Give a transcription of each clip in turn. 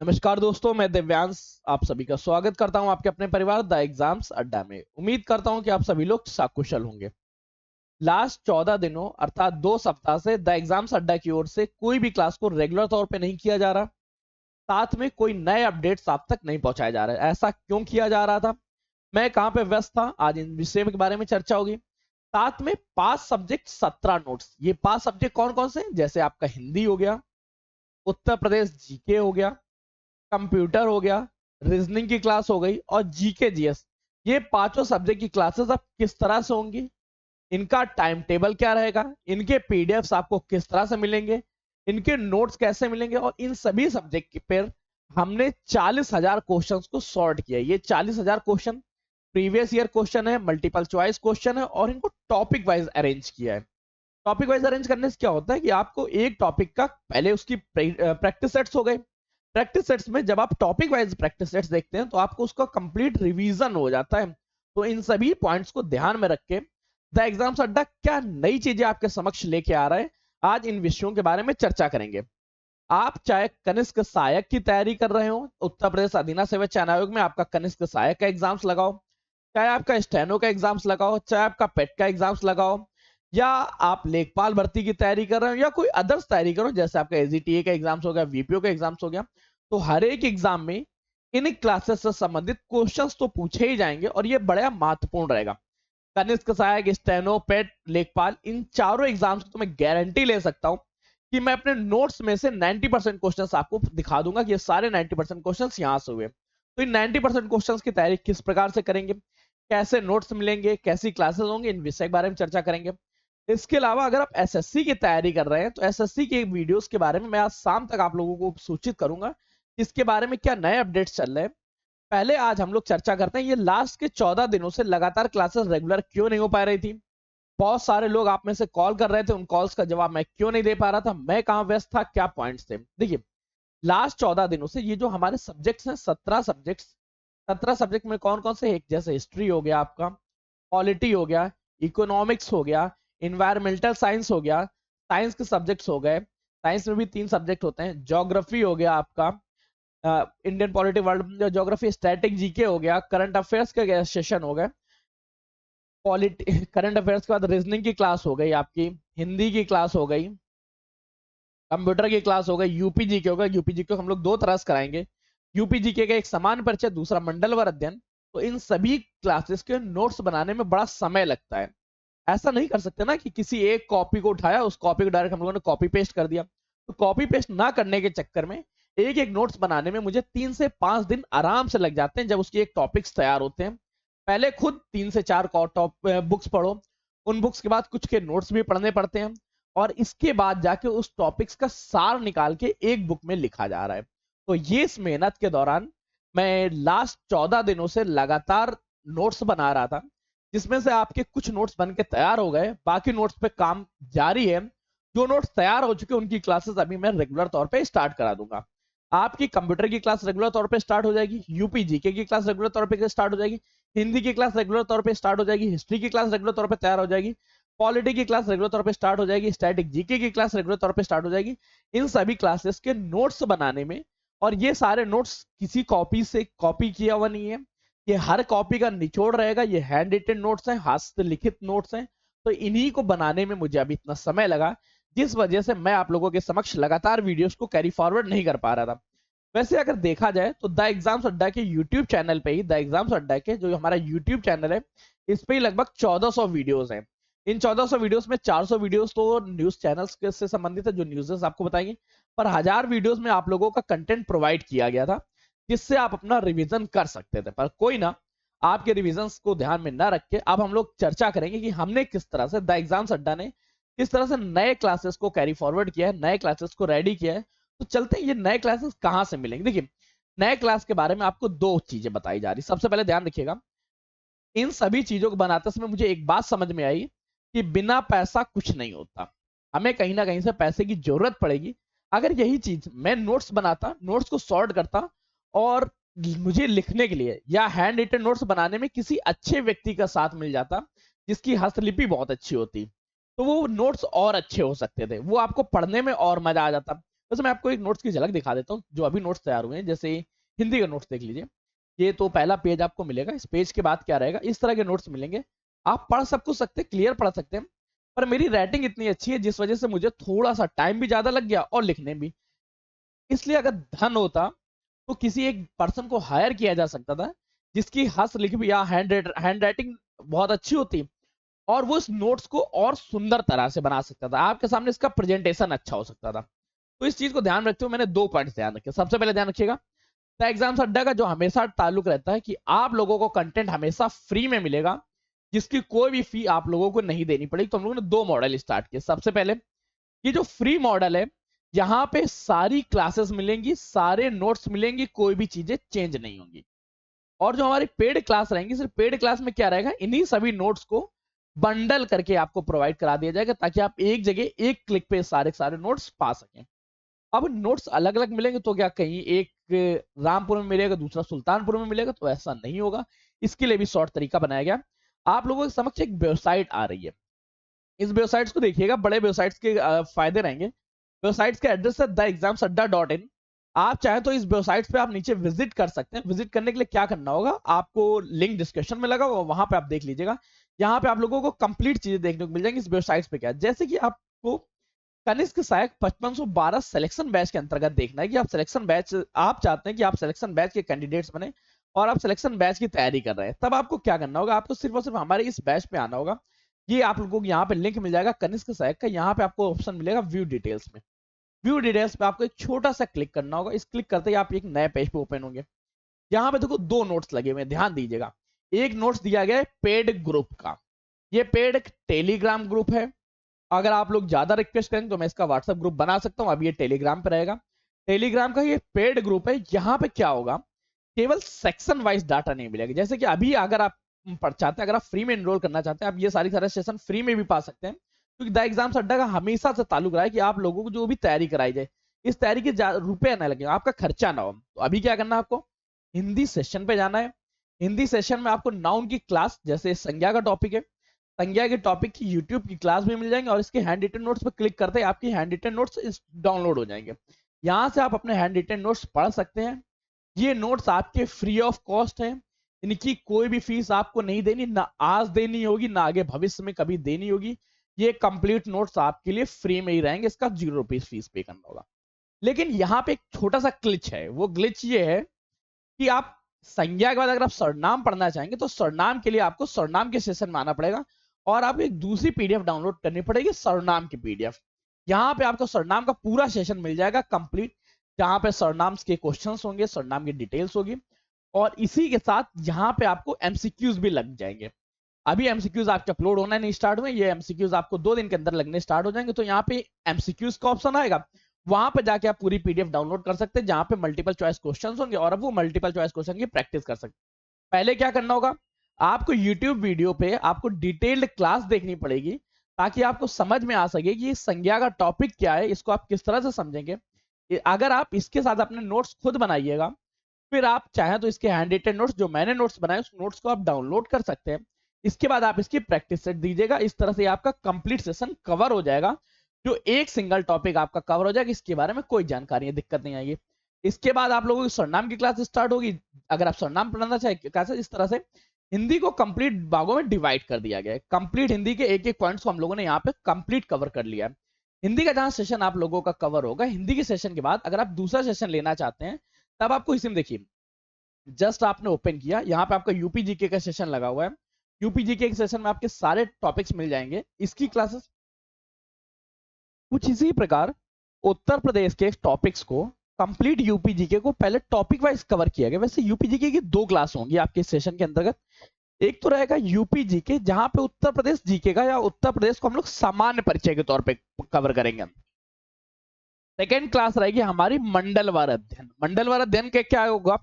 नमस्कार दोस्तों, मैं दिव्यांश आप सभी का स्वागत करता हूं आपके अपने परिवार द एग्जाम्स अड्डा में। उम्मीद करता हूं कि आप सभी लोग सकुशल होंगे। लास्ट 14 दिनों अर्थात 2 सप्ताह से द एग्जाम्स अड्डा की ओर से कोई भी क्लास को रेगुलर तौर पे नहीं किया जा रहा। साथ में कोई नए अपडेट्स आप तक नहीं पहुंचाए जा रहे। ऐसा क्यों किया जा रहा था, मैं कहां पे व्यस्त था, आज इन विषय के बारे में चर्चा होगी। साथ में 5 सब्जेक्ट 17 नोट्स। ये 5 सब्जेक्ट कौन कौन से, जैसे आपका हिंदी हो गया, उत्तर प्रदेश जीके हो गया, कंप्यूटर हो गया, रीजनिंग की क्लास हो गई और जीके जीएस। ये पांचों सब्जेक्ट की क्लासेस अब किस तरह से होंगी, इनका टाइम टेबल क्या रहेगा, इनके पीडीएफ्स आपको किस तरह से मिलेंगे, इनके नोट्स कैसे मिलेंगे, और इन सभी सब्जेक्ट पर हमने 40,000 क्वेश्चंस को सॉर्ट किया। ये 40,000 क्वेश्चन प्रीवियस ईयर क्वेश्चन है, मल्टीपल चॉइस क्वेश्चन है, और इनको टॉपिक वाइज अरेंज किया है। टॉपिक वाइज अरेंज करने से क्या होता है कि आपको एक टॉपिक का पहले उसकी प्रैक्टिस सेट्स हो गए। प्रैक्टिस सेट्स में जब आप टॉपिक वाइज प्रैक्टिस सेट्स देखते हैं तो आपको उसका कंप्लीट रिवीजन हो जाता है। तो इन सभी पॉइंट्स को ध्यान में रख के द एग्जाम्स अड्डा क्या नई चीजें आपके समक्ष लेके आ रहा है, आज इन विषयों के बारे में चर्चा करेंगे। आप चाहे कनिष्क सहायक की तैयारी कर रहे हो, उत्तर प्रदेश अधीना सेवा चयन आयोग में आपका कनिष्क सहायक का एग्जाम्स लगाओ, चाहे आपका स्टेनो का एग्जाम्स लगाओ, चाहे आपका पेट का एग्जाम्स लगाओ, या आप लेखपाल भर्ती की तैयारी कर रहे हो या कोई अदर्स तैयारी करो, जैसे आपका एजीटीए का एग्जाम्स हो गया, वीपीओ का एग्जाम्स हो गया, तो हर एक एग्जाम में इन क्लासेस से संबंधित क्वेश्चंस तो पूछे ही जाएंगे और ये बड़ा महत्वपूर्ण रहेगा। कनिष्क सहायक, स्टेनो, पेट, लेखपाल, इन चारों एग्जाम्स की तो मैं गारंटी ले सकता हूं कि मैं अपने नोट्स में से 90% क्वेश्चंस आपको दिखा दूंगा कि ये सारे 90% क्वेश्चंस यहां से हुए। तो इन 90% क्वेश्चंस की तैयारी किस प्रकार से करेंगे, कैसे नोट्स मिलेंगे, कैसी क्लासेस होंगे, इन विषय के बारे में चर्चा करेंगे। इसके अलावा अगर आप एसएससी की तैयारी कर रहे हैं तो एसएससी के वीडियोस के बारे में मैं आज शाम तक आप लोगों को सूचित करूंगा, इसके बारे में क्या नए अपडेट्स चल रहे हैं। पहले आज हम लोग चर्चा करते हैं ये लास्ट के 14 दिनों से लगातार क्लासेस रेगुलर क्यों नहीं हो पा रही थी। बहुत सारे लोग आप में से कॉल कर रहे थे, उन कॉल्स का जवाब मैं क्यों नहीं दे पा रहा था, मैं कहां व्यस्त था, क्या पॉइंट्स थे। देखिए, लास्ट 14 दिनों से ये जो हमारे सब्जेक्ट्स हैं 17 सब्जेक्ट्स, 17 सब्जेक्ट में कौन कौन से, एक जैसे हिस्ट्री हो गया, आपका पॉलिटी हो गया, इकोनॉमिक्स हो गया, इन्वायरमेंटल साइंस हो गया, साइंस के सब्जेक्ट्स हो गए, साइंस में भी 3 सब्जेक्ट होते हैं, ज्योग्राफी हो गया आपका, Indian polity, world geography, static GK हो गया, करंट अफेयर्स के सेशन हो गए, पॉलिटी करंट अफेयर्स के बाद रीजनिंग की क्लास हो गई आपकी, हिंदी की क्लास हो गई, कंप्यूटर की क्लास हो गई, यूपीजी के होगा। यूपीजी को हम लोग दो तरह से कराएंगे, यूपीजी के एक समान परिचय, दूसरा मंडलवार अध्ययन। तो इन सभी क्लासेस के नोट्स बनाने में बड़ा समय लगता है। ऐसा नहीं कर सकते ना कि किसी एक कॉपी को उठाया, उस कॉपी को डायरेक्ट हम लोगों ने कॉपी पेस्ट कर दिया। तो कॉपी पेस्ट ना करने के चक्कर में एक एक नोट्स बनाने में मुझे 3 से 5 दिन आराम से लग जाते हैं, जब उसकी एक टॉपिक्स तैयार होते हैं। पहले खुद 3 से 4 बुक्स पढ़ो, उन बुक्स के बाद कुछ के नोट्स भी पढ़ने पड़ते हैं, और इसके बाद जाके उस टॉपिक्स का सार निकाल के एक बुक में लिखा जा रहा है। तो ये इस मेहनत के दौरान मैं लास्ट 14 दिनों से लगातार नोट्स बना रहा था, जिसमें से आपके कुछ नोट्स बन के तैयार हो गए, बाकी नोट्स पे काम जारी है। जो नोट्स तैयार हो चुके उनकी क्लासेस अभी मैं रेगुलर तौर पे स्टार्ट करा दूंगा। आपकी कंप्यूटर की क्लास रेगुलर तौर पे स्टार्ट हो जाएगी, यूपी जीके की क्लास रेगुलर तौर पे स्टार्ट हो जाएगी, हिंदी की क्लास रेगुलर तौर पे स्टार्ट हो जाएगी, हिस्ट्री की क्लास रेगुलर तौर पे तैयार हो जाएगी, पॉलिटी की क्लास रेगुलर तौर पे स्टार्ट हो जाएगी, स्टैटिक जीके की क्लास रेगुलर तौर पे स्टार्ट हो जाएगी। इन सभी क्लासेस के नोट्स बनाने में, और ये सारे नोट्स किसी कॉपी से कॉपी किया हुआ नहीं है, ये हर कॉपी का निचोड़ रहेगा, ये हैंड रिटन नोट्स हैं, हाथ से लिखित नोट्स हैं। तो इन्हीं को बनाने में मुझे अभी इतना समय लगा, जिस वजह से मैं आप लोगों के समक्ष लगातार वीडियोस को कैरी फॉरवर्ड नहीं कर पा रहा था। वैसे अगर देखा जाए तो द एग्जाम्स अड्डा के यूट्यूब चैनल पे ही, द एग्जाम्स अड्डा के जो हमारा यूट्यूब चैनल है, इस पे ही लगभग 1400 वीडियोस हैं। इन 1400 वीडियोस में 400 वीडियोस तो न्यूज चैनल्स से संबंधित है, जो न्यूज़ आपको बताएंगे, पर 1000 वीडियोस में आप लोगों का कंटेंट प्रोवाइड किया गया था, जिससे आप अपना रिवीजन कर सकते थे। पर कोई ना, आपके रिविजन को ध्यान में ना रख के अब हम लोग चर्चा करेंगे कि हमने किस तरह से, द एग्जाम्स अड्डा ने किस तरह से नए क्लासेस को कैरी फॉरवर्ड किया है, नए क्लासेस को रेडी किया है। तो चलते हैं, ये नए क्लासेस कहां से मिलेंगे। देखिए, नए क्लास के बारे में आपको 2 चीजें बताई जा रही। सबसे पहले ध्यान रखिएगा, इन सभी चीजों को बनाते समय मुझे एक बात समझ में आई कि बिना पैसा कुछ नहीं होता, हमें कहीं ना कहीं से पैसे की जरूरत पड़ेगी। अगर यही चीज मैं नोट्स बनाता, नोट्स को सॉर्ट करता, और मुझे लिखने के लिए या हैंड रिटन नोट्स बनाने में किसी अच्छे व्यक्ति का साथ मिल जाता, जिसकी हस्तलिपि बहुत अच्छी होती, तो वो नोट्स और अच्छे हो सकते थे, वो आपको पढ़ने में और मजा आ जाता। वैसे मैं आपको एक नोट्स की झलक दिखा देता हूँ जो अभी नोट्स तैयार हुए हैं। जैसे हिंदी का नोट्स देख लीजिए, ये तो पहला पेज आपको मिलेगा। इस पेज के बाद क्या रहेगा, इस तरह के नोट्स मिलेंगे। आप पढ़ सब कुछ सकते हैं, क्लियर पढ़ सकते हैं, पर मेरी राइटिंग इतनी अच्छी है जिस वजह से मुझे थोड़ा सा टाइम भी ज्यादा लग गया और लिखने भी। इसलिए अगर धन होता तो किसी एक पर्सन को हायर किया जा सकता था जिसकी हस्त लिखी या हैंड राइटिंग बहुत अच्छी होती, और वो इस नोट्स को और सुंदर तरह से बना सकता था, आपके सामने इसका प्रेजेंटेशन अच्छा हो सकता था। तो इस चीज को ध्यान रखते हुए मैंने 2 पॉइंट्स ध्यान रखे। सबसे पहले ध्यान रखिएगा, द एग्जाम्स अड्डा का जो हमेशा ताल्लुक रहता है कि आप लोगों को कंटेंट हमेशा फ्री में मिलेगा, जिसकी कोई भी फी आप लोगों को नहीं देनी पड़ेगी। तो हम लोगों ने 2 मॉडल स्टार्ट किए। सबसे पहले ये जो फ्री मॉडल है, यहाँ पे सारी क्लासेस मिलेंगी, सारे नोट्स मिलेंगी, कोई भी चीजें चेंज नहीं होंगी। और जो हमारी पेड क्लास रहेंगी, सिर्फ पेड क्लास में क्या रहेगा, इन्हीं सभी नोट्स को बंडल करके आपको प्रोवाइड करा दिया जाएगा ताकि आप एक जगह एक क्लिक पे सारे सारे नोट्स पा सकें। अब नोट्स अलग अलग मिलेंगे तो क्या कहीं एक रामपुर में मिलेगा, दूसरा सुल्तानपुर में मिलेगा, तो ऐसा नहीं होगा। इसके लिए भी शॉर्ट तरीका बनाया गया। आप लोगों के समक्ष एक वेबसाइट आ रही है, इस वेबसाइट्स को देखिएगा, बड़े वेबसाइट्स के फायदे रहेंगे। वेबसाइट्स का एड्रेस है theexamsadda.in। आप चाहे तो इस वेबसाइट पे आप नीचे विजिट कर सकते हैं। विजिट करने के लिए क्या करना होगा, आपको लिंक डिस्क्रिप्शन में लगा हुआ, वहां पे आप देख लीजिएगा। यहाँ पे आप लोगों को कंप्लीट चीजें देखने को मिल जाएंगी इस वेबसाइट पे। क्या, जैसे कि आपको कनिष्क सहायक 5512 सिलेक्शन बैच के अंतर्गत देखना है कि आप सिलेक्शन बैच, आप चाहते हैं कि आप सिलेक्शन बैच के कैंडिडेट्स बने और आप सिलेक्शन बैच की तैयारी कर रहे हैं, तब आपको क्या करना होगा, आपको सिर्फ और सिर्फ हमारे इस बैच पे आना होगा। ये आप लोगों को यहाँ पे लिंक मिल जाएगा कनिष्क सहायक का, यहाँ पे आपको ऑप्शन मिलेगा व्यू डिटेल्स में। व्यू डिटेल्स पे आपको एक छोटा सा क्लिक करना होगा। इस क्लिक करते ही आप एक नए पेज पे ओपन होंगे। यहाँ पे देखो 2 नोट्स लगे हुए हैं, ध्यान दीजिएगा। एक नोट्स दिया गया है पेड ग्रुप का, ये पेड टेलीग्राम ग्रुप है। अगर आप लोग ज्यादा रिक्वेस्ट करें तो मैं इसका व्हाट्सएप ग्रुप बना सकता हूं, अब ये टेलीग्राम पे रहेगा। टेलीग्राम का ये पेड ग्रुप है। यहाँ पे क्या होगा, केवल सेक्शन वाइज डाटा नहीं मिलेगा। जैसे कि अभी अगर आप चाहते हैं, अगर आप फ्री में एनरोल करना चाहते हैं, आप ये सारे सेशन फ्री में भी पा सकते हैं, क्योंकि द एग्जाम्स अड्डा का हमेशा से ताल्लुक रहा है कि आप लोगों को जो भी तैयारी कराई जाए, इस तैयारी के रुपए ना लगे, आपका खर्चा ना हो। तो अभी क्या करना है, आपको हिंदी सेशन पे जाना है। हिंदी सेशन में आपको नाउन की क्लास, जैसे संज्ञा का टॉपिक है, संज्ञा के टॉपिक की यूट्यूब की क्लास भी मिल जाएंगे, और इसके हैंड रिटन नोट्स पे क्लिक करते ही आपकी हैंड रिटन नोट्स डाउनलोड हो जाएंगे। यहाँ से आप अपने हैंड रिटन नोट्स पढ़ सकते हैं। ये नोट्स आपके फ्री ऑफ कॉस्ट है, इनकी कोई भी फीस आपको नहीं देनी, ना आज देनी होगी, ना आगे भविष्य में कभी देनी होगी। ये कंप्लीट नोट्स आपके लिए फ्री में ही रहेंगे, इसका 0 रुपीज फीस पे करना होगा। लेकिन यहाँ पे एक छोटा सा ग्लिच है। वो ग्लिच ये है कि आप संज्ञा के बाद अगर आप सरनाम पढ़ना चाहेंगे तो सरनाम के लिए आपको सरनाम के सेशन में आना पड़ेगा, और आपको एक दूसरी पीडीएफ डाउनलोड करनी पड़ेगी, सरनाम की पीडीएफ। यहाँ पे आपको सरनाम का पूरा सेशन मिल जाएगा कंप्लीट, जहां पे सरनाम के क्वेश्चंस होंगे, सरनाम की डिटेल्स होगी, और इसी के साथ यहाँ पे आपको एमसीक्यूज भी लग जाएंगे। अभी एमसीक्यूज आपके अपलोड होना नहीं स्टार्ट हुए, ये एमसीक्यूज आपको 2 दिन के अंदर लगने स्टार्ट हो जाएंगे। तो यहाँ पे एमसीक्यूज का ऑप्शन आएगा, वहां पे जाके आप पूरी पीडीएफ डाउनलोड कर सकते हैं, जहां पे मल्टीपल चॉइस क्वेश्चंस होंगे, और अब वो मल्टीपल चॉइस क्वेश्चन की प्रैक्टिस कर सकते हैं। पहले क्या करना होगा, आपको यूट्यूब वीडियो पे आपको डिटेल्ड क्लास देखनी पड़ेगी, ताकि आपको समझ में आ सके कि संज्ञा का टॉपिक क्या है, इसको आप किस तरह से समझेंगे। अगर आप इसके साथ अपने नोट्स खुद बनाइएगा, फिर आप चाहें तो इसके हैंड रिटन नोट्स, जो मैंने नोट्स बनाए, उस नोट्स को आप डाउनलोड कर सकते हैं। इसके बाद आप इसकी प्रैक्टिस सेट दीजिएगा। इस तरह से आपका कंप्लीट सेशन कवर हो जाएगा, जो एक सिंगल टॉपिक आपका कवर हो जाएगा, इसके बारे में कोई जानकारी है, दिक्कत नहीं आएगी। इसके बाद आप लोगों की सरनाम की क्लास स्टार्ट होगी। अगर आप सरनाम पढ़ना चाहे कैसे, इस तरह से हिंदी को कंप्लीट भागों में डिवाइड कर दिया गया है। कंप्लीट हिंदी के एक एक पॉइंट्स को हम लोगों ने यहाँ पे कंप्लीट कवर कर लिया है। हिंदी का जहां सेशन आप लोगों का कवर होगा, हिंदी के सेशन के बाद अगर आप दूसरा सेशन लेना चाहते हैं, तब आपको इसी में देखिए, जस्ट आपने ओपन किया, यहाँ पे आपका यूपी जीके का सेशन लगा हुआ है। यूपी जीके के सेशन में आपके सारे टॉपिक्स मिल जाएंगे। इसकी क्लासेस कुछ इसी प्रकार उत्तर प्रदेश के टॉपिक्स को, कंप्लीट यूपी जीके को पहले टॉपिक वाइज कवर किया गया। वैसे यूपी जीके की 2 क्लास होंगी आपके सेशन के अंतर्गत। एक तो रहेगा यूपी जीके, जहां पे उत्तर प्रदेश जीके का या उत्तर प्रदेश को हम लोग सामान्य परिचय के तौर पे कवर करेंगे। सेकेंड क्लास रहेगी हमारी मंडलवार अध्ययन। मंडलवार अध्ययन के क्या होगा,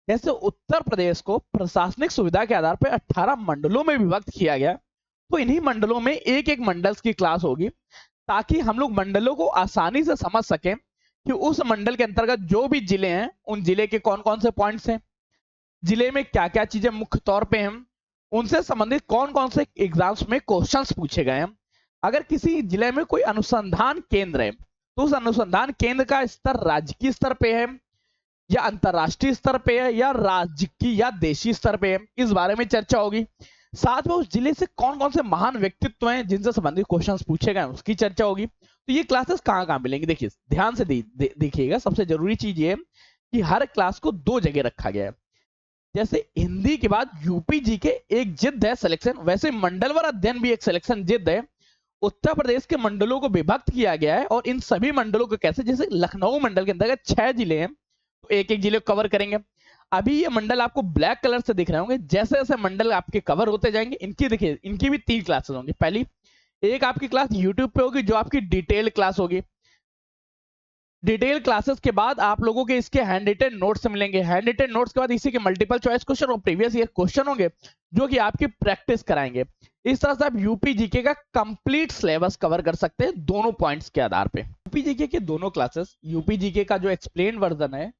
जैसे उत्तर प्रदेश को प्रशासनिक सुविधा के आधार पर 18 मंडलों में विभक्त किया गया, तो इन्हीं मंडलों में एक एक मंडल की क्लास होगी, ताकि हम लोग मंडलों को आसानी से समझ सकें कि उस मंडल के अंतर्गत जो भी जिले हैं, उन जिले के कौन कौन से पॉइंट्स हैं, जिले में क्या क्या चीजें मुख्य तौर पे हैं, उनसे संबंधित कौन कौन से एग्जाम्स में क्वेश्चंस पूछे गए हैं। अगर किसी जिले में कोई अनुसंधान केंद्र है, तो उस अनुसंधान केंद्र का स्तर राजकीय स्तर पे है या अंतरराष्ट्रीय स्तर पे है या राज्य की या देशी स्तर पे है, इस बारे में चर्चा होगी। साथ में उस जिले से कौन कौन से महान व्यक्तित्व हैं जिनसे संबंधित क्वेश्चंस पूछे गए उसकी चर्चा होगी। तो ये क्लासेस कहाँ कहाँ मिलेंगी, देखिए ध्यान से देखिएगा। सबसे जरूरी चीज ये है कि हर क्लास को 2 जगह रखा गया है। जैसे हिंदी के बाद यूपीजी के एक जिद है सिलेक्शन, वैसे मंडलवार अध्ययन भी एक सिलेक्शन जिद है। उत्तर प्रदेश के मंडलों को विभक्त किया गया है और इन सभी मंडलों को कैसे, जैसे लखनऊ मंडल के अंतर्गत 6 जिले हैं, तो एक एक जिले को कवर करेंगे। अभी ये मंडल आपको ब्लैक कलर से दिख रहे होंगे। जैसे जैसे मंडल आपके कवर होते जाएंगे, इनकी देखिए इनकी भी 3 क्लासेस होंगी। पहली एक आपकी क्लास यूट्यूब पे होगी जो आपकी डिटेल क्लास होगी। डिटेल क्लासेस के बाद आप लोगों के इसके हैंड रिटन नोट्स मिलेंगे। हैंड रिटन नोट्स के बाद इसी के मल्टीपल चॉइस क्वेश्चन और प्रीवियस ईयर क्वेश्चन होंगे जो कि आपकी प्रैक्टिस कराएंगे। इस तरह से आप यूपी जीके का कंप्लीट सिलेबस कवर कर सकते हैं दोनों पॉइंट्स के आधार पे। यूपी जीके के दोनों क्लासेस, यूपी जीके का जो एक्सप्लेन वर्जन है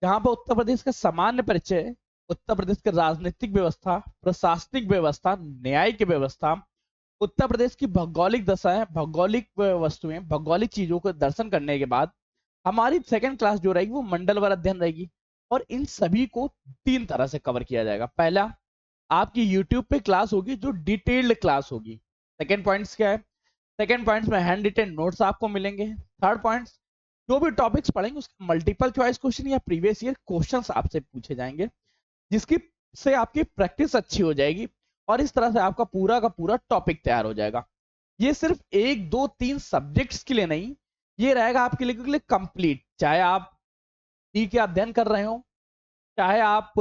जहां पर उत्तर प्रदेश का सामान्य परिचय, उत्तर प्रदेश की राजनीतिक व्यवस्था, प्रशासनिक व्यवस्था, न्यायिक व्यवस्था, उत्तर प्रदेश की भौगोलिक दशाएं, भौगोलिक वस्तुएं, भौगोलिक चीजों को दर्शन करने के बाद हमारी सेकंड क्लास जो रहेगी वो मंडलवार अध्ययन रहेगी। और इन सभी को 3 तरह से कवर किया जाएगा। पहला, आपकी यूट्यूब पे क्लास होगी जो डिटेल्ड क्लास होगी। सेकंड पॉइंट्स क्या है, सेकंड पॉइंट्स में हैंड रिटन नोट्स आपको मिलेंगे। थर्ड पॉइंट्स, जो भी टॉपिक्स पढ़ेंगे उसके मल्टीपल चॉइस क्वेश्चन या प्रीवियस ईयर क्वेश्चंस आपसे पूछे जाएंगे, जिसकी से आपकी प्रैक्टिस अच्छी हो जाएगी और इस तरह से आपका पूरा का पूरा टॉपिक तैयार हो जाएगा। ये सिर्फ 1 2 3 सब्जेक्ट्स के लिए नहीं, ये रहेगा आपके लिए कंप्लीट। चाहे आप डी के अध्ययन कर रहे हो, चाहे आप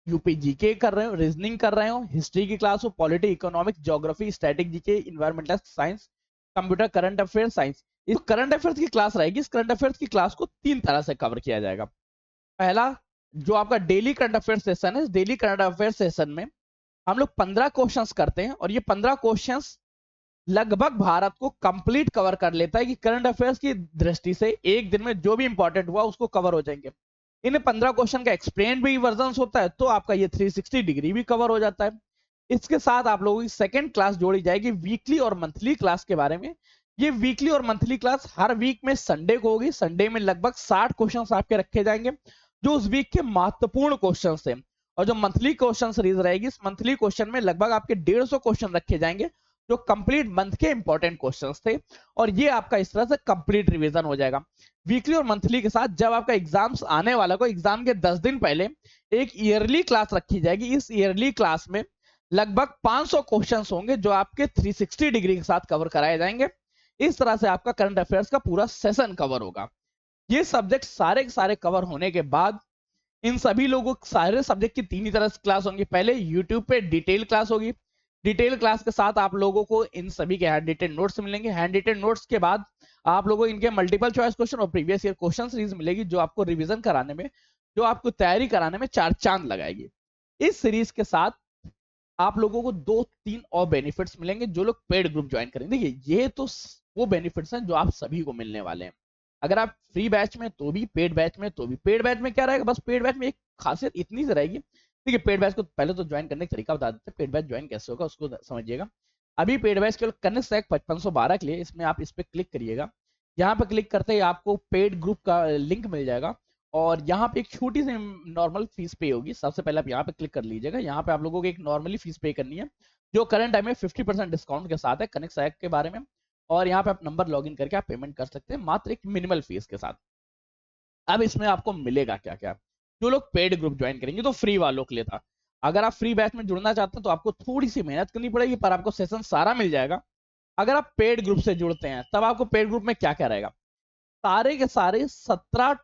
यूपी जीके कर रहे हो, रीजनिंग कर रहे हो, हिस्ट्री की क्लास हो, polity, economics, geography, static GK, environmental science, computer, current affair science. इस करंट अफेयर्स की क्लास रहेगी। इस करंट अफेयर्स की क्लास को 3 तरह से कवर किया जाएगा। पहला, जो आपका डेली करंट अफेयर सेशन है, डेली करंट अफेयर सेशन में हम लोग 15 क्वेश्चंस करते हैं और ये 15 क्वेश्चंस लगभग भारत को कंप्लीट कवर कर लेता है कि करंट अफेयर्स की दृष्टि से एक दिन में जो भी इंपॉर्टेंट हुआ उसको कवर हो जाएंगे। इन 15 क्वेश्चन का एक्सप्लेन भी वर्जन होता है तो आपका ये 360 डिग्री भी कवर हो जाता है। इसके साथ आप लोगों की सेकंड क्लास जोड़ी जाएगी वीकली और मंथली क्लास के बारे में। ये वीकली और मंथली क्लास हर वीक में संडे को होगी। संडे में लगभग 60 क्वेश्चंस आपके रखे जाएंगे जो उस वीक के महत्वपूर्ण क्वेश्चंस थे। और जो मंथली क्वेश्चन सीरीज रहेगी, इस मंथली क्वेश्चन में लगभग आपके 150 क्वेश्चन रखे जाएंगे जो कंप्लीट मंथ के इंपॉर्टेंट क्वेश्चंस थे। और ये आपका इस तरह से कंप्लीट रिवीजन हो जाएगा। वीकली और मंथली के साथ जब आपका एग्जाम्स आने वाला को एग्जाम के 10 दिन पहले एक ईयरली क्लास रखी जाएगी। इस ईयरली क्लास में लगभग 500 क्वेश्चंस होंगे जो आपके 360 डिग्री के साथ कवर कराए जाएंगे। इस तरह से आपका करंट अफेयर्स का पूरा सेशन कवर होगा। ये सब्जेक्ट सारे के सारे कवर होने के बाद इन सभी लोगों सारे सब्जेक्ट की 3 ही तरह से क्लास होंगी। पहले यूट्यूब पे डिटेल क्लास होगी। डिटेल क्लास के साथ आप लोगों को इन सभी के हैंड रिटन नोट्स मिलेंगे। हैंड रिटन नोट्स के बाद आप लोगों को इनके मल्टीपल चॉइस क्वेश्चन और प्रीवियस ईयर क्वेश्चन सीरीज मिलेगी जो आपको रिवीजन कराने में, जो आपको तैयारी कराने में 4 चांद लगाएगी। इस सीरीज के साथ आप लोगों को 2-3 और बेनिफिट्स मिलेंगे जो लोग पेड ग्रुप ज्वाइन करेंगे। देखिए ये तो वो बेनिफिट्स हैं जो आप सभी को मिलने वाले हैं। अगर आप फ्री बैच में तो भी, पेड बैच में तो भी। पेड बैच में क्या रहेगा, बस पेड बैच में एक खासियत इतनी सी रहेगी। देखिए पेड बैच को पहले तो ज्वाइन करने का तरीका बता देते हैं। पेड बैच ज्वाइन कैसे होगा उसको समझिएगा। अभी पेड बैच केवल कनिष्ठ सहायक 5512 के लिए, इसमें आप इस पे क्लिक करिएगा। यहाँ पे क्लिक करते ही आपको पेड ग्रुप का लिंक मिल जाएगा और यहाँ पे एक छोटी सी नॉर्मल फीस पे होगी। सबसे पहले आप यहाँ पे क्लिक कर लीजिएगा। यहाँ पे आप लोगों को एक नॉर्मली फीस पे करनी है जो करंट टाइम में 50% डिस्काउंट के साथ है कनिष्ठ सहायक के बारे में। और यहाँ पे आप नंबर लॉगिन करके आप पेमेंट कर सकते हैं मात्र एक मिनिमल फीस के साथ। अब इसमें आपको मिलेगा क्या क्या, जो लोग पेड ग्रुप ज्वाइन करेंगे तो फ्री वालों के लिए था। अगर आप फ्री बैच में जुड़ना चाहते हैं तो आपको थोड़ी सी मेहनत करनी पड़ेगी पर आपको सेशन सारा मिल जाएगा। अगर आप पेड ग्रुप से जुड़ते हैं तब आपको पेड ग्रुप में क्या क्या रहेगा, सारे के सारे 17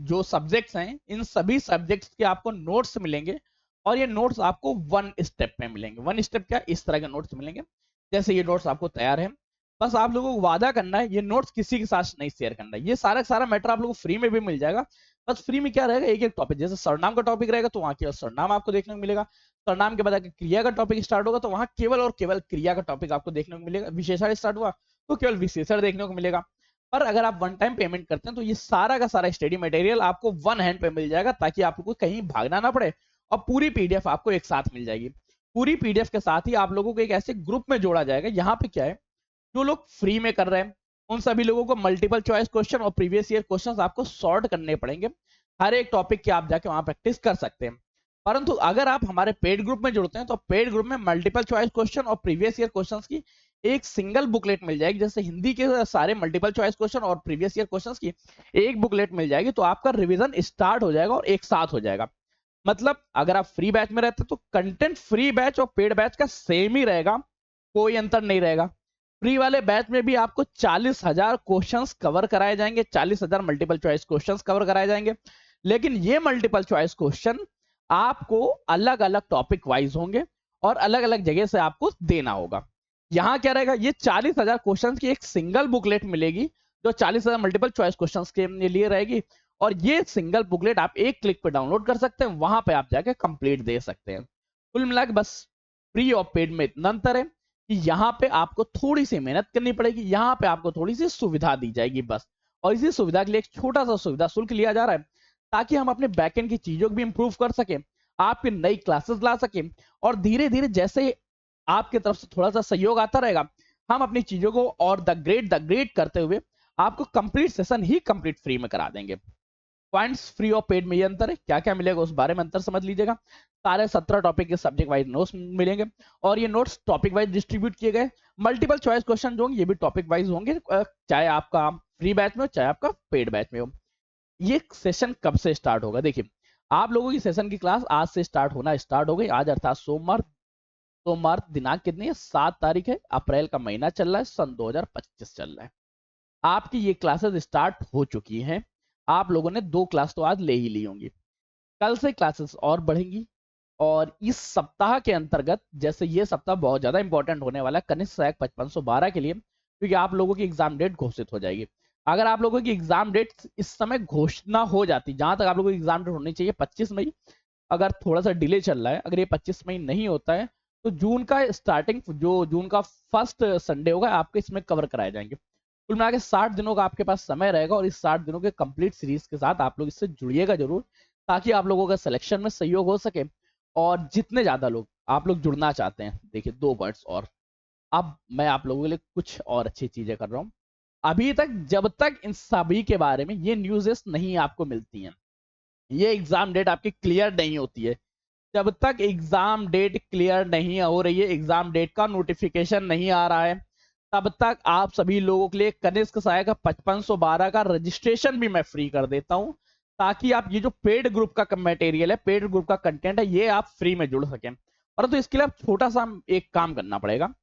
जो सब्जेक्ट्स हैं इन सभी सब्जेक्ट्स के आपको नोट्स मिलेंगे। और ये नोट्स आपको 1 स्टेप में मिलेंगे। 1 स्टेप क्या, इस तरह के नोट्स मिलेंगे जैसे ये नोट्स आपको तैयार है। बस आप लोगों को वादा करना है ये नोट्स किसी के साथ नहीं शेयर करना है। ये सारा मैटर आप लोगों को फ्री में भी मिल जाएगा। बस फ्री में क्या रहेगा, एक एक टॉपिक, जैसे सरनाम का टॉपिक रहेगा तो वहां केवल सरनाम आपको देखने को मिलेगा। सरनाम के बाद क्रिया का टॉपिक स्टार्ट होगा तो वहां केवल और केवल क्रिया का टॉपिक आपको देखने को मिलेगा। विशेषण स्टार्ट हुआ तो केवल विशेषण देखने को मिलेगा। पर अगर आप 1 टाइम पेमेंट करते हैं तो ये सारा का सारा स्टडी मटेरियल आपको 1 हैंड पे मिल जाएगा ताकि आपको कहीं भागना ना पड़े और पूरी पीडीएफ आपको एक साथ मिल जाएगी। पूरी पीडीएफ के साथ ही आप लोगों को एक ऐसे ग्रुप में जोड़ा जाएगा। यहाँ पे क्या है, जो लोग फ्री में कर रहे हैं उन सभी लोगों को मल्टीपल चॉइस क्वेश्चन और प्रीवियस ईयर क्वेश्चंस आपको सॉर्ट करने पड़ेंगे। हर एक टॉपिक की आप जाके वहां प्रैक्टिस कर सकते हैं। परंतु अगर आप हमारे पेड ग्रुप में जुड़ते हैं तो पेड ग्रुप में मल्टीपल चॉइस क्वेश्चन और प्रीवियस ईयर क्वेश्चंस की एक सिंगल बुकलेट मिल जाएगी। जैसे हिंदी के सारे मल्टीपल चॉइस क्वेश्चन और प्रीवियस ईयर क्वेश्चंस की एक बुकलेट मिल जाएगी, तो आपका रिवीजन स्टार्ट हो जाएगा और एक साथ हो जाएगा। मतलब अगर आप फ्री बैच में रहते हैं तो कंटेंट फ्री बैच और पेड बैच का सेम ही रहेगा, कोई अंतर नहीं रहेगा। फ्री वाले बैच में भी आपको 40,000 क्वेश्चंस कवर कराए जाएंगे, 40,000 मल्टीपल चॉइस क्वेश्चंस कवर कराए जाएंगे। लेकिन ये मल्टीपल चॉइस क्वेश्चन आपको अलग अलग टॉपिक वाइज होंगे और अलग अलग जगह से आपको देना होगा। यहां क्या रहेगा, ये 40,000 क्वेश्चंस की एक सिंगल बुकलेट मिलेगी जो 40,000 मल्टीपल चॉइस क्वेश्चंस के लिए रहेगी, और ये सिंगल बुकलेट आप एक क्लिक पे डाउनलोड कर सकते हैं, वहां पे आप जाके कंप्लीट दे सकते हैं। कुल मिला के बस फ्री और पेड में इतना अंतर है कि यहाँ पे आपको थोड़ी सी मेहनत करनी पड़ेगी, यहाँ पे आपको थोड़ी सी सुविधा दी जाएगी बस। और इसी सुविधा के लिए एक छोटा सा सुविधा शुल्क लिया जा रहा है ताकि हम अपने बैकएंड की चीजों को भी इंप्रूव कर सके, आपकी नई क्लासेस ला सके, और धीरे धीरे जैसे आपकी तरफ से थोड़ा सा सहयोग आता रहेगा, हम अपनी चीजों को और द ग्रेड करते हुए आपको कंप्लीट सेशन ही कंप्लीट फ्री में करा देंगे। पॉइंट्स फ्री और पेड में ये अंतर है, क्या क्या मिलेगा उस बारे में अंतर समझ लीजिएगा। सारे 17 टॉपिक के सब्जेक्ट वाइज नोट्स मिलेंगे और ये नोट्स टॉपिक वाइज डिस्ट्रीब्यूट किए गए। मल्टीपल चॉइस क्वेश्चन जो होंगे ये भी टॉपिक वाइज होंगे, चाहे आपका फ्री बैच में हो चाहे आपका पेड बैच में हो। ये सेशन कब से स्टार्ट होगा, देखिए आप लोगों की सेशन की क्लास आज से स्टार्ट हो गई। आज अर्थात सोमवार दिनांक कितनी है, 7 तारीख है, अप्रैल का महीना चल रहा है, सन 2025 चल रहा है। आपकी ये क्लासेस स्टार्ट हो चुकी हैं। आप लोगों ने 2 क्लास तो आज ले ही ली होंगी, कल से क्लासेस और बढ़ेंगी। और इस सप्ताह के अंतर्गत, जैसे ये सप्ताह बहुत ज्यादा इंपॉर्टेंट होने वाला है कनिष्ठ सहायक 5512 के लिए, क्योंकि आप लोगों की एग्जाम डेट घोषित हो जाएगी। अगर आप लोगों की एग्जाम डेट इस समय घोषणा हो जाती, जहां तक आप लोगों की एग्जाम डेट होनी चाहिए 25 मई, अगर थोड़ा सा डिले चल रहा है, अगर ये 25 मई नहीं होता है तो जून का स्टार्टिंग, जो जून का फर्स्ट संडे होगा, आपके इसमें कवर कराए जाएंगे। कुल मिला के 60 दिनों का आपके पास समय रहेगा, और इस 60 दिनों के कंप्लीट सीरीज के साथ आप लोग इससे जुड़िएगा जरूर, ताकि आप लोगों का सिलेक्शन में सहयोग हो सके। और जितने ज्यादा लोग आप लोग जुड़ना चाहते हैं, देखिए 2 पॉइंट्स और, अब मैं आप लोगों के लिए कुछ और अच्छी चीजें कर रहा हूँ। अभी तक जब तक इन सभी के बारे में ये न्यूज़ेस नहीं आपको मिलती हैं, ये एग्जाम डेट आपकी क्लियर नहीं होती है, जब तक एग्जाम डेट क्लियर नहीं हो रही है, एग्जाम डेट का नोटिफिकेशन नहीं आ रहा है, तब तक आप सभी लोगों के लिए कनिष्क सहायक का 5512 का रजिस्ट्रेशन भी मैं फ्री कर देता हूं, ताकि आप ये जो पेड ग्रुप का मटेरियल है, पेड ग्रुप का कंटेंट है, ये आप फ्री में जुड़ सकें। परंतु इसके लिए आप छोटा सा एक काम करना पड़ेगा।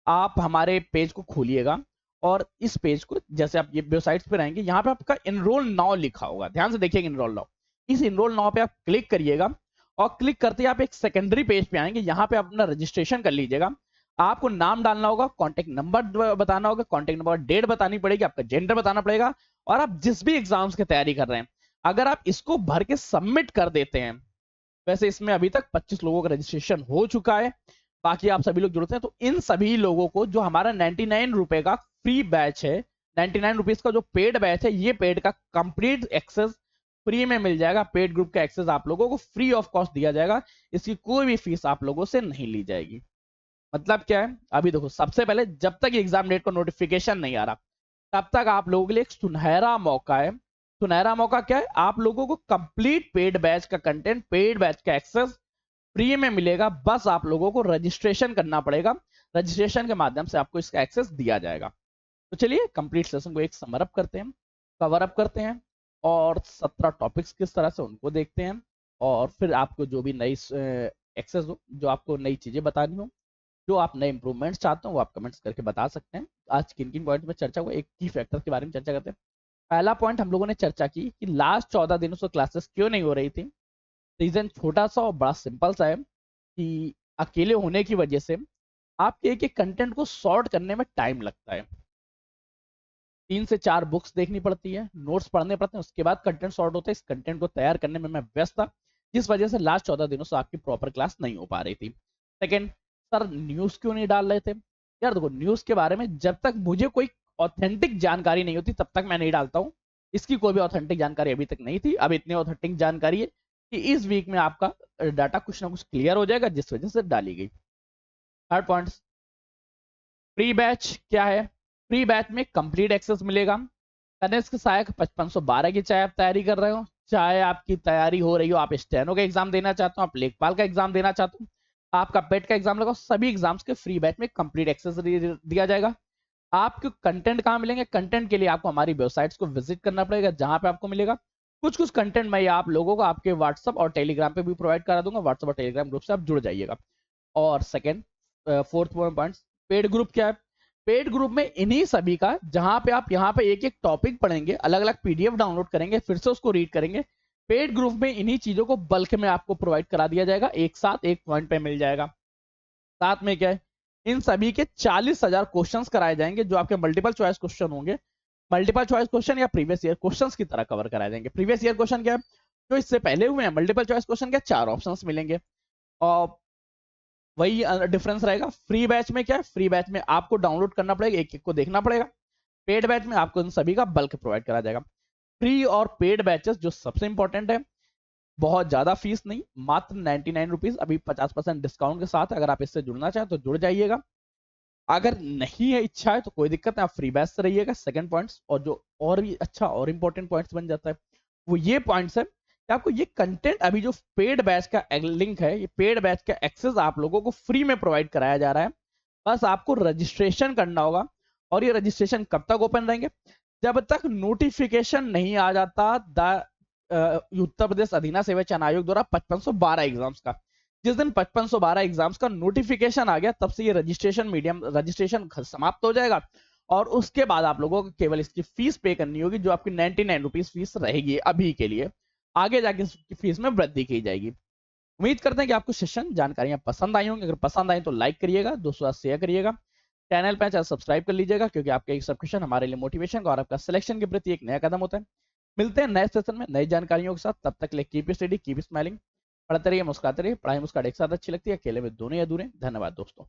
आप हमारे पेज को खोलिएगा और इस पेज को, जैसे आप ये वेबसाइट्स पे रहेंगे, यहाँ पे आपका इनरोल नाउ लिखा होगा, ध्यान से देखिएगा इनरोल नाउ। इस इनरोल नाउ पे आप क्लिक करिएगा और क्लिक करते ही आप एक सेकेंडरी पेज पे आएंगे, यहाँ पे आप अपना रजिस्ट्रेशन कर लीजिएगा। आपको नाम डालना होगा, कॉन्टेक्ट नंबर बताना होगा, कॉन्टेक्ट नंबर, डेट बतानी पड़ेगी, आपका जेंडर बताना पड़ेगा, और आप जिस भी एग्जाम्स की तैयारी कर रहे हैं, अगर आप इसको भर के सबमिट कर देते हैं, वैसे इसमें अभी तक 25 लोगों का रजिस्ट्रेशन हो चुका है, बाकी आप सभी लोग जुड़ते हैं, तो इन सभी लोगों को जो हमारा 99 रुपए का फ्री बैच है, 99 रुपीज का जो पेड बैच है, ये पेड का कंप्लीट एक्सेस फ्री में मिल जाएगा। पेड ग्रुप का एक्सेस आप लोगों को फ्री ऑफ कॉस्ट दिया जाएगा, इसकी कोई भी फीस आप लोगों से नहीं ली जाएगी। मतलब क्या है, अभी देखो, सबसे पहले जब तक एग्जाम डेट का नोटिफिकेशन नहीं आ रहा, तब तक आप लोगों के लिए एक सुनहरा मौका है। सुनहरा मौका क्या है, आप लोगों को कंप्लीट पेड बैच का कंटेंट, पेड बैच का एक्सेस फ्री में मिलेगा। बस आप लोगों को रजिस्ट्रेशन करना पड़ेगा, रजिस्ट्रेशन के माध्यम से आपको इसका एक्सेस दिया जाएगा। तो चलिए कंप्लीट सेशन को एक समरअप करते हैं, कवर अप करते हैं, और 17 टॉपिक्स किस तरह से उनको देखते हैं, और फिर आपको जो भी नई एक्सेस हो, जो आपको नई चीजें बतानी हो, जो आप नए इंप्रूवमेंट्स चाहते हो, वो आप कमेंट्स करके बता सकते हैं। आज किन किन पॉइंट में चर्चा हुआ, एक की फैक्टर के बारे में चर्चा करते हैं। पहला पॉइंट हम लोगों ने चर्चा की कि लास्ट 14 दिनों से क्लासेस क्यों नहीं हो रही थी। रीजन छोटा सा और बड़ा सिंपल सा है कि अकेले होने की वजह से आपके एक एक कंटेंट को सॉर्ट करने में टाइम लगता है। 3 से 4 बुक्स देखनी पड़ती है, नोट्स पढ़ने पड़ते हैं, उसके बाद कंटेंट सॉर्ट होता है। इस कंटेंट को तैयार करने में मैं व्यस्त था, जिस वजह से लास्ट 14 दिनों से आपकी प्रॉपर क्लास नहीं हो पा रही थी। सेकेंड, सर न्यूज क्यों नहीं डाल रहे थे? यार देखो, न्यूज के बारे में जब तक मुझे कोई ऑथेंटिक जानकारी नहीं होती, तब तक मैं नहीं डालता हूँ। इसकी कोई भी ऑथेंटिक जानकारी अभी तक नहीं थी, अब इतनी ऑथेंटिक जानकारी है कि इस वीक में आपका डाटा कुछ ना कुछ क्लियर हो जाएगा, जिस वजह से डाली गई। थर्ड पॉइंट, प्री बैच क्या है? फ्री बैच में कंप्लीट एक्सेस मिलेगा। कनिष्क सहायक 5512 की, चाहे आप तैयारी कर रहे हो, चाहे आपकी तैयारी हो रही हो, आप स्टेनो का एग्जाम देना चाहते हो, आप लेखपाल का एग्जाम देना चाहते हो, आपका पेट का एग्जाम लगा, सभी एग्जाम्स के फ्री बैच में कंप्लीट एक्सेस दिया जाएगा। आपको कंटेंट कहाँ मिलेंगे? कंटेंट के लिए आपको हमारी वेबसाइट्स को विजिट करना पड़ेगा, जहां पे आपको मिलेगा कुछ कुछ कंटेंट मैं आप लोगों को आपके व्हाट्सअप और टेलीग्राम पे भी प्रोवाइड करा दूंगा। व्हाट्सअप और टेलीग्राम ग्रुप से आप जुड़ जाइएगा। और second, fourth point, paid group क्या है? पेड ग्रुप में इन्हीं सभी का, जहां पे आप यहाँ पे एक एक टॉपिक पढ़ेंगे, अलग अलग पीडीएफ डाउनलोड करेंगे, फिर से उसको रीड करेंगे, पेड ग्रुप में इन्हीं चीजों को बल्क में आपको प्रोवाइड करा दिया जाएगा, एक साथ एक पॉइंट पे मिल जाएगा। साथ में क्या है, इन सभी के 40,000 क्वेश्चंस कराए जाएंगे, जो आपके मल्टीपल चॉइस क्वेश्चन होंगे, मल्टीपल चॉइस क्वेश्चन या प्रीवियस ईयर क्वेश्चंस की तरह कवर कराए जाएंगे। प्रीवियस ईयर क्वेश्चन क्या है? जो इससे पहले हुए हैं। मल्टीपल चॉइस क्वेश्चन क्या? 4 ऑप्शंस मिलेंगे। और वही डिफरेंस रहेगा। फ्री बैच में क्या है? फ्री बैच में आपको डाउनलोड करना पड़ेगा, एक एक को देखना पड़ेगा। पेड बैच में आपको इन सभी का बल्क प्रोवाइड करा जाएगा। फ्री और पेड बैचेस जो सबसे इंपॉर्टेंट है, बहुत ज्यादा फीस नहीं, मात्र 99 रुपीज, अभी 50% डिस्काउंट के साथ। अगर आप इससे जुड़ना चाहें तो जुड़ जाइएगा, अगर नहीं है इच्छा है तो कोई दिक्कत नहीं, आप फ्री बैच से रहिएगा। सेकंड पॉइंट्स, और जो और भी अच्छा और इंपॉर्टेंट पॉइंट्स बन जाता है, वो ये पॉइंट्स है कि आपको ये कंटेंट, अभी जो पेड बैच का लिंक है, ये पेड बैच का एक्सेस आप लोगों को फ्री में प्रोवाइड कराया जा रहा है। बस आपको रजिस्ट्रेशन करना होगा। और ये रजिस्ट्रेशन कब तक ओपन रहेंगे? जब तक नोटिफिकेशन नहीं आ जाता उत्तर प्रदेश अधीना सेवा चयन आयोग द्वारा 5512 एग्जाम्स का। जिस दिन 5512 एग्जाम्स का नोटिफिकेशन आ गया, तब से ये रजिस्ट्रेशन समाप्त हो जाएगा। और उसके बाद आप लोगों को केवल इसकी फीस पे करनी होगी, जो आपकी 99 रुपीज फीस रहेगी अभी के लिए। आगे जाके इसकी फीस में वृद्धि की जाएगी। उम्मीद करते हैं कि आपको सेशन जानकारियां पसंद आई होंगी। अगर पसंद आई तो लाइक करिएगा, दोस्तों साथ शेयर करिएगा, चैनल पे चैनल सब्सक्राइब कर लीजिएगा, क्योंकि आपका एक सब्सक्रिप्शन हमारे लिए मोटिवेशन और आपका सिलेक्शन के प्रति एक नया कदम होता है। मिलते हैं नए सेशन में नई जानकारियों के साथ। तब तक के लिए कीप स्टडी, कीप स्माइलिंग, पढ़ते रहिए, मुस्कुराते रहिए। पढ़ाई मुस्कुराहट एक साथ अच्छी लगती है, अकेले में दोनों ही अधूरे। धन्यवाद दोस्तों।